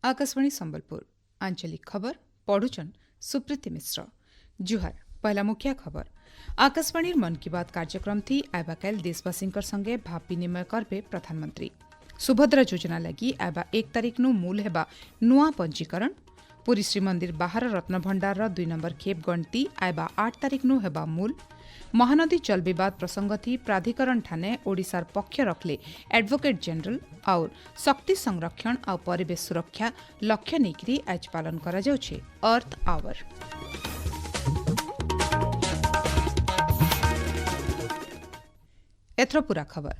आकाशवाणी संबलपुर आंचलिक खबर पढ़ुचन सुप्रीति मिश्र। जुहार पहला मुख्य खबर आकाशवाणी मन की बात कार्यक्रम थी आबा काल देशवासी संगे भाव विनिमय करबे प्रधानमंत्री। सुभद्रा योजना लगी आबा 1 तारिख नु मूल हेबा नुआ पंजीकरण। पुरी श्रीमंदिर बाहर रत्नभंडार 2 नंबर खेप गणती आबा 8 तारिख नु हेबा मूल। महानदी जल विवाद प्रसंग थी प्राधिकरण ठाने ओडिशार पक्ष रखले एडवोकेट जनरल और शक्ति संरक्षण और परिवेश सुरक्षा लक्ष्य नेकरी आज पालन करा जाउछे अर्थ आवर। एथर पूरा खबर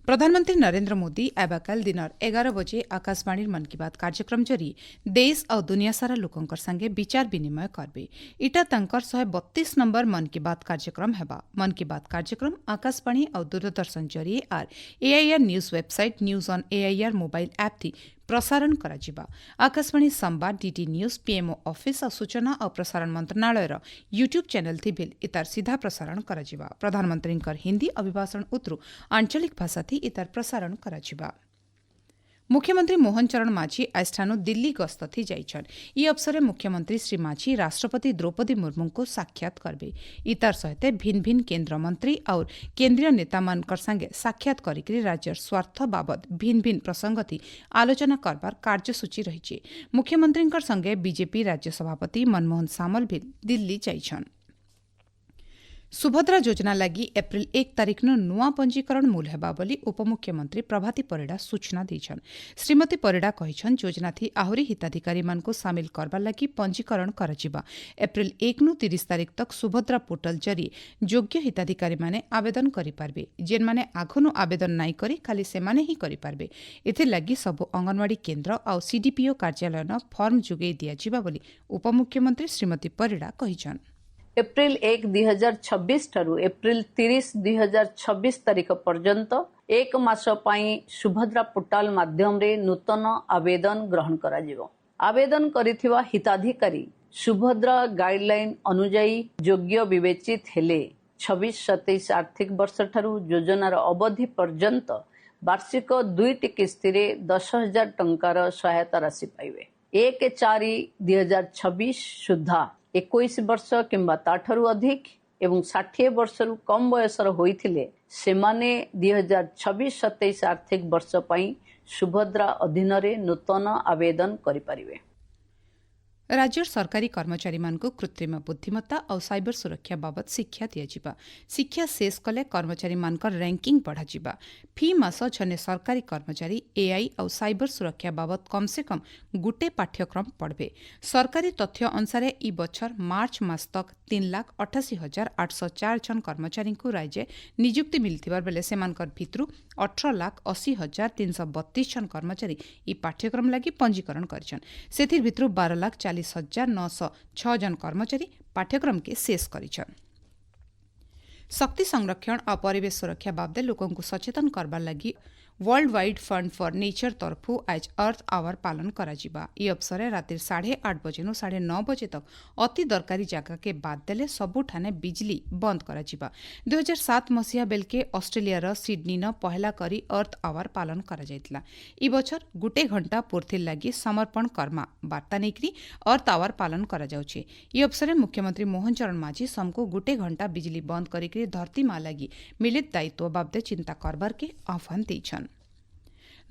प्रधानमंत्री नरेंद्र मोदी आबाकाल दिनर 11 बजे आकाशवाणी मन की बात कार्यक्रम जरी देश और दुनिया सारा लोकंकर संगे विचार विनिमय करबे। इटा तंकर 132 नंबर मन की बात कार्यक्रम हेबा। मन की बात कार्यक्रम आकाशवाणी और दूरदर्शन जरिए आर AIR news website news on AIR mobile app थी प्रसारण कराजिबा। आकाशवाणी संवाद डीडी न्यूज पीएमओ ऑफिस और सूचना और प्रसारण मंत्रणालय यूट्यूब चैनल थी बिल इतार सीधा प्रसारण कराजिबा। प्रधानमंत्री हिंदी अभिभाषण उतरु आंचलिक भाषा थी इतार प्रसारण कराजिबा। मुख्यमंत्री मोहन चरण माझी आजठानु दिल्ली गस्त थी जाइछन। ई अवसर मुख्यमंत्री श्री माझी राष्ट्रपति द्रौपदी मुर्मू को साक्षात करबे। इतार सहित भिन्न भिन्न केन्द्र मंत्री और केन्द्रीय नेता मानकर संगे साक्षात करिकरी राज्यर स्वार्थ बाबद भिन्न भिन्न प्रसंग थी आलोचना करबार कार्यसूची रहिछे। मुख्यमंत्री संगे बीजेपी राज्य सभापति मनमोहन सामल भी दिल्ली जाइछन। सुभद्रा योजना लगी एप्रिल 1 तारिख नुआ पंजीकरण मूल हेबा बोली उपमुख्यमंत्री प्रभाती परिड़ा सूचना दैछन। श्रीमती परिड़ा कहिछन योजना थी आहुरी हिताधिकारी मानको सामिल करबा लगी पंजीकरण कराजिबा। एप्रिल 1 नु 30 तारिख तक सुभद्रा पोर्टल जरिए योग्य हिताधिकारी माने आवेदन करि पारबे। जेन माने आगनु आवेदन नाई करी खाली सेमाने ही करि पारबे। एथि लगी सब अंगनवाड़ी केन्द्र और सीडीपीओ कार्यालय न फॉर्म जुगै दियाजिबा बोली उपमुख्यमंत्री श्रीमती परिड़ा कहिछन। एप्रिल 1 2026 ठारू एप्रिल 30 2026 तारिख पर्यंत 1 मास पाई सुभद्रा पोर्टाल माध्यम रे नूतन आवेदन ग्रहण करा जिवो। आवेदन करिथिवा हिताधिकारी सुभद्रा गाइडलाइन अनुଯାयी योग्य विवेचित हेले 26-27 आर्थिक वर्ष ठारू योजनार अवधि पर्यंत वार्षिक 2टी किस्ती रे 10,000 टंकार सहायता राशि पाइबे। 1/4/2026 सुधा 21 वर्ष किंबा ताठरू अधिक एवं 60 वर्षरू कम बयसर होइथिले सेमाने 2026-27 आर्थिक वर्ष पई सुभद्रा अधीन रे नूतन आवेदन करि परिबे। राज्य सरकारी कर्मचारी मानक कृत्रिम बुद्धिमत्ता और साइबर सुरक्षा बाबद शिक्षा दियाजिबा। शिक्षा शेष कले कर्मचारी मानकर रैंकिंग बढ़ाजिबा। फी मास छने सरकारी कर्मचारी एआई और साइबर सुरक्षा बाबद कम से कम गुटे पाठ्यक्रम पढ़बे। सरकारी तथ्य अनुसार ई बछर मार्च मास तक 3,88,804 जन कर्मचारी को राज्य नियुक्ति मिलथिबार बेले सेमानकर भितरु 18,80,332 जन कर्मचारी ई पाठ्यक्रम लगी पंजीकरण करिछन। सेथिर भितरु 12,40,906 जन कर्मचारी पाठ्यक्रम के शेष करिछन। शक्ति संरक्षण और परिवेश सुरक्षा बाबद लोकों को सचेतन करबार लगी World Wide Fund for Nature तरफु आज अर्थ आवर पालन कराजिबा। ई अवसर राति 8:30 बजे 9:30 बजे तक अति दरकारी जगह के बाद देले सबु ठाने बिजली बंद कराजिबा। 2007 मसीहा बेल के ऑस्ट्रेलिया सिडनी न पहला करी अर्थ आवर पालन करा जायतिला। ई बछर गुटे घंटा पूर्ति लगी समर्पण कर्मा वार्ता नेकरी अर्थ आवर पालन करा जाउछे। ई अवसर मुख्यमंत्री मोहन चरण माझी समको गुटे घंटा बिजली बंद करिकरी धरती मा लगी मिलित दायित्व बाबद चिंता करबार के आह्वान दैछन।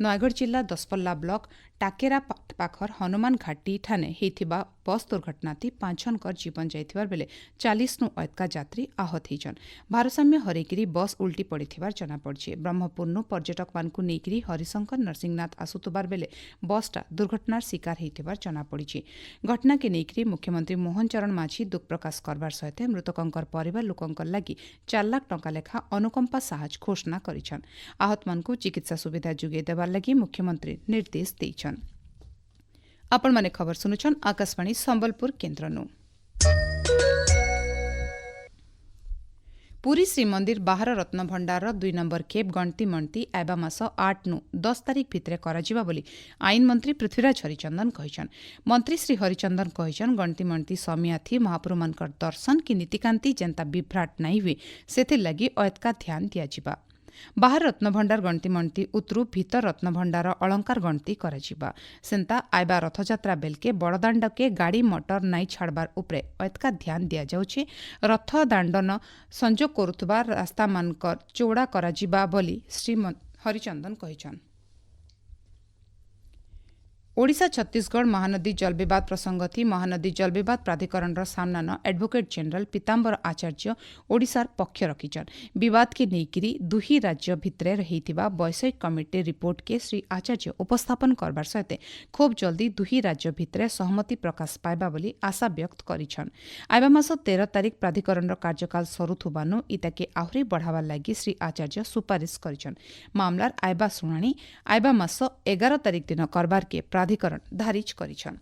नयगढ़ जिला दसपल्ला ब्लॉक टाकेरा पाखर हनुमान घाटी ठाने हेथिबा बस दुर्घटना थी 5 जनकर जीवन जाइथिबार बेले 40 नु अधिका यात्री आहत होइछन। भारसाम्य हरेगिरी बस उल्टी पड़िथिबार जना पड़छे। ब्रह्मपुर नु पर्यटक मानकु नेगिरी हरिशंकर नरसिंहनाथ आसुतबार बेले बसटा दुर्घटनार शिकार हेथिबार जना पड़िछे। घटना के नेगिरी मुख्यमंत्री मोहन चरण माझी दुख प्रकाश करबार सहित मृतकंकर परिवार लोकंकर लागि 4 लाख टंका लेखा अनुकंपा साहाय्य घोषणा करिछन। आहत मानकु चिकित्सा सुविधा जुगे देबार लागि मुख्यमंत्री निर्देश दैछन। आपण माने खबर सुनुछन आकाशवाणी संबलपुर केन्द्रनु। पुरी श्रीमंदिर बाहर रत्न भंडार 2 नंबर खेप गणति मणति आइबा मास 8 नु 10 तारिख भिତରେ କରାଯିବା ବୋଲି आईन मंत्री पृथ्वीराज हरिचंदन कहिछन। मंत्री श्री हरिचंदन कहिछन गणति मणति समियाथी महाप्रभुमानकर दर्शन कि नीतिकांति जेंता विभ्राट नहीं हुए सेथिर लगी अयतका ध्यान दियाजिबा। बाहर रत्नभंडार गणति मणति उतरू भीतर रत्नभंडार अलंकार गणति कराजिबा। सेंता आइबा रथयात्रा बेलके बड़दाण्ड के गाड़ी मोटर नाई छाड़बार उपरे अयतका ध्यान दिया जाउछि। रथ दाण्डन संजोग करुथबा रास्ता मानकर चौड़ा कराजिबा बोली श्री हरिचंदन कहिछन। ओडिशा छत्तीसगढ़ महानदी जल विवाद प्रसंग थी महानदी जल विवाद प्राधिकरण सामना एडवोकेट जनरल पीताम्बर आचार्य ओडिशार पक्ष रखिछन। विवाद के नेकिरी दुही राज्य भितरे रहिथिबा वैषयिक कमिटी रिपोर्ट के श्री आचार्य उपस्थापन करबार सहित खूब जल्दी दुही राज्य भितरे सहमति प्रकाश पाइबा बोली आशा व्यक्त करिछन। आइबा मास 13 तारिख प्राधिकरण कार्यकाल सरुथुबानु इताके आहुरी बढ़ावा लागि श्री आचार्य सुपारिश करिछन। मामलार आइबा सुनानी आइबा मास 11 तारिख दिन करबार के प्राधिकरण धारिज करिछन।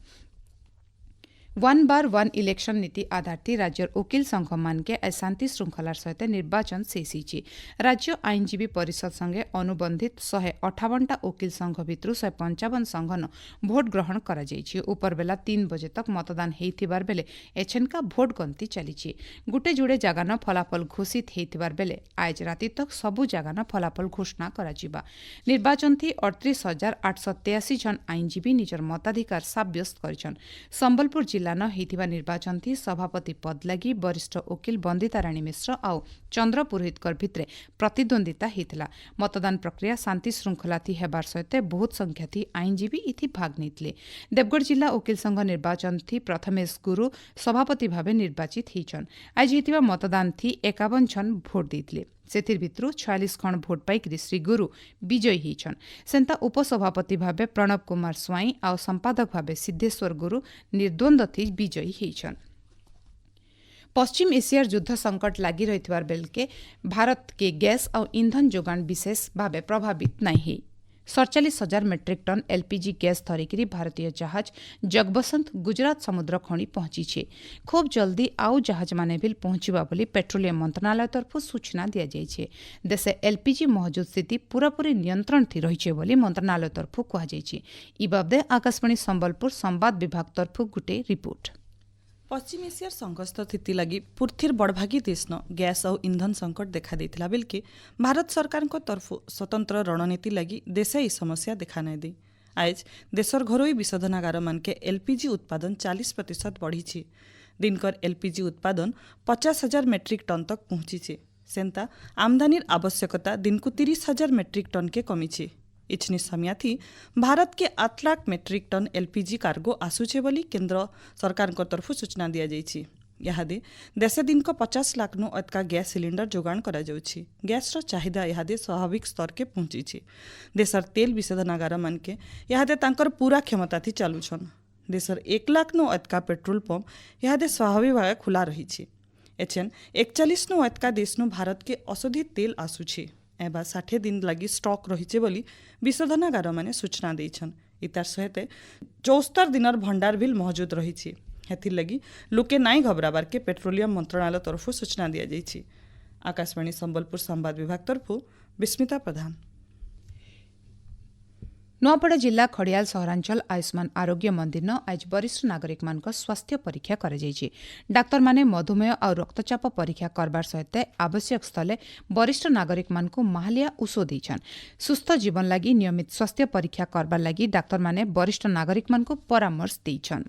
1 बार 1 इलेक्शन नीति आधार राज्यर वकिल संघ मानके शांति श्रृंखलार सहित निर्वाचन शेषी। राज्य आईनजीवी परिषद संगे अनुबंधित 158टा वकिल संघ भितरु 155 संघन भोट ग्रहण करा जायछि। उपरबेला 3 बजे तक मतदान हेइथिबार बेले एछेनका भोट गंती चलीछि। गुटे जुड़े जागान फलाफल घोषित हेइथिबार बेले आज राति तक सबु जागान फलाफल घोषणा कराजिबा। निर्वाचन थी 38,883 जन आईनजीवी निजर मताधिकार साब्यस्त करिछन। संबलपुर जिला हेतिबा निर्वाचन थी सभापति पद लगी वरिष्ठ वकिल बंदिता राणी मिश्र आउ चंद्र पुरोहितकर भितरे प्रतिद्वंदिता हेतिला। मतदान प्रक्रिया शांति श्रृंखला थी हेबार सहित बहुत संख्या थी आईनजीवी इथि भाग नेतले। देवगढ़ जिला वकिल संघ निर्वाचन थी प्रथमेश गुरु सभापति भावे निर्वाचित हेचन। आज हेतिबा मतदान थी 51 जन भोट देतले। सेथिर भितरु 46 खण भोट पाइकरी श्री गुरु विजयी हेछन। सेंता उपसभापति भावे प्रणव कुमार स्वाई आउ संपादक भावे सिद्धेश्वर गुरु निर्द्वंद थी विजयी हेछन। पश्चिम एशियार युद्ध संकट लागी रहिथिबार बेलके भारत के गैस और ईंधन जोगान विशेष भावे प्रभावित नहीं है। 47,000 मेट्रिक टन एलपीजी गैस धरिकी भारतीय जहाज जगबसंत गुजरात समुद्र खणी पहुंची। खूब जल्दी आउ जहाज माने भी पहुंचवा बोली पेट्रोलियम मंत्रालय तरफ सूचना दिया जाइछे। देशे एलपीजी मौजूद स्थिति पूरापूरी नियंत्रण थी रहिछे बोली मंत्रालय तरफ कहा जाइछे। ई बाबदे आकाशवाणी संबलपुर संवाद विभाग तरफ गुटे रिपोर्ट। पश्चिम एशियार संघर्ष स्थिति लगी पूर्थिर बड़भागी देशन गैस और ईंधन संकट देखा देथिला बेलके भारत सरकार को तरफ स्वतंत्र रणनीति लगी देशे ई समस्या देखा नहीं दी। आज देशर घरोई विशोधनागार मानके एलपीजी उत्पादन 40% बढ़ी। दिनकर एलपीजी उत्पादन 50,000 मेट्रिक टन तक पहुंची। सेंता आमदानीर आवश्यकता दिन को 30,000 मेट्रिक टन के कमी। इछनी समिया थी भारत के 8 lakh metric ton LPG cargo आसुचे बोली केंद्र सरकार को तरफ सूचना दिया जाइछि। यादे देशे दिन को 50 लाख नु अतका गैस सिलिंडर जोगाण करा जाउछि। गैस रो चाहिदा यादे स्वाभाविक स्तर के पहुंची। देशर तेल विशोधनागार मानके यादे तांकर पूरा क्षमता थी चालुछन। देशर 1 लाख नु अतका पेट्रोल पंप यादे स्वाभाविक भावे खुला रहिछि। एछन 41 नु अतका देश नु भारत के अशोधित तेल आसुछि। एबा 60 दिन लगी स्टॉक रहिছে बोली विशोधनागार माने सूचना देइछन। इतार सहित 74 दिनर भंडार भी मौजूद रहिছে। हेथिर लगी लोके नाई घबराबार के पेट्रोलियम मंत्रालय तरफ सूचना दिया जाइछि। आकाशवाणी संबलपुर संवाद विभाग तरफ विस्मिता प्रधान। नुआपड़ा जिला खड़ियाल सहरांचल आयुष्मान आरोग्य मंदिर न आज वरिष्ठ नागरिक मान स्वास्थ्य परीक्षा कराଯାଇଛି। डाक्तर माने मधुमेह और रक्तचाप परीक्षा करबार सहित आवश्यक स्थले वरिष्ठ नागरिक मान माहालिया उषो देछन। सुस्थ जीवन लगी नियमित स्वास्थ्य परीक्षा करबार लगी डाक्तर माने वरिष्ठ नागरिक मान परामर्श देछन।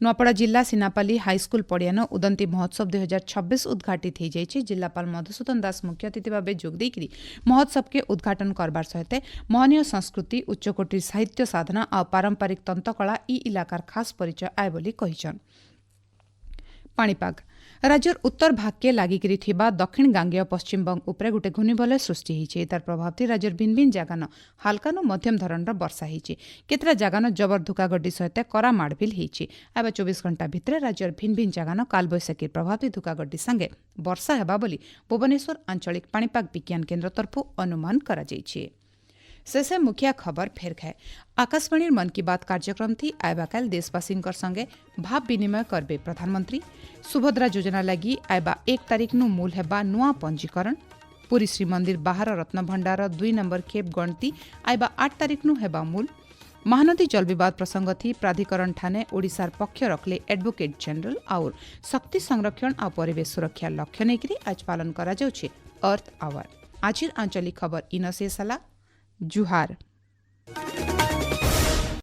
नुआपड़ा जिला सिनापाली हाईस्कूल पड़ियान उदंती महोत्सव 2026 उद्घाटित हो जाइए। जिलापाल मधुसूदन दास मुख्य अतिथि भाव जोगदेकरी महोत्सव के उद्घाटन करबार सहित महनीय संस्कृति उच्चकोटी साहित्य साधना और पारंपरिक तंत्रकला ई इलाकार खास परिचय आए बोली कहिछन। पाणीपाग राज्यर उत्तर भाग के लागिकरी थिबा दक्षिण गांगेय पश्चिम बंग उपरे गोटे घूर्णिबलय सृष्टि होइछे। तार प्रभाव थी राज्यर भिन्न भिन्न जागान हालकानु मध्यम धरणर वर्षा होइछे। केतरा जागान जबर धुकागड्डी सहित करा माड़भिल होइछे। आबा 24 घंटा भितर राज्यर भिन्न भिन्न जागान कालबैशाखी प्रभावित धुकागड्डी संगे वर्षा हेबा बोली भुवनेश्वर आंचलिक पाणीपाग विज्ञान केन्द्र तरफ अनुमान करा जाइछे। शेषे मुखिया खबर फेर खाए आकाशवाणी मन की बात कार्यक्रम थी आयबा काल देशवासी संगे भाव विनिमय करबे प्रधानमंत्री सुभद्रा योजना लगी आयबा 1 तारिख नु मूल हेबा नुआ पंजीकरण पुरी श्रीमंदिर बाहर रत्न भंडार 2 नंबर खेप गणती आयबा 8 तारिख नु हेबा मूल महानदी जल विवाद प्रसंग थी प्राधिकरण ठाने ओडिशार पक्ष रखले एडवोकेट जनरल और शक्ति संरक्षण और परिवेश सुरक्षा लक्ष्य नेकरी आज पालन करा जाउछे अर्थ आवर। आजिर आंचलिक खबर इन शेष हला जुहार।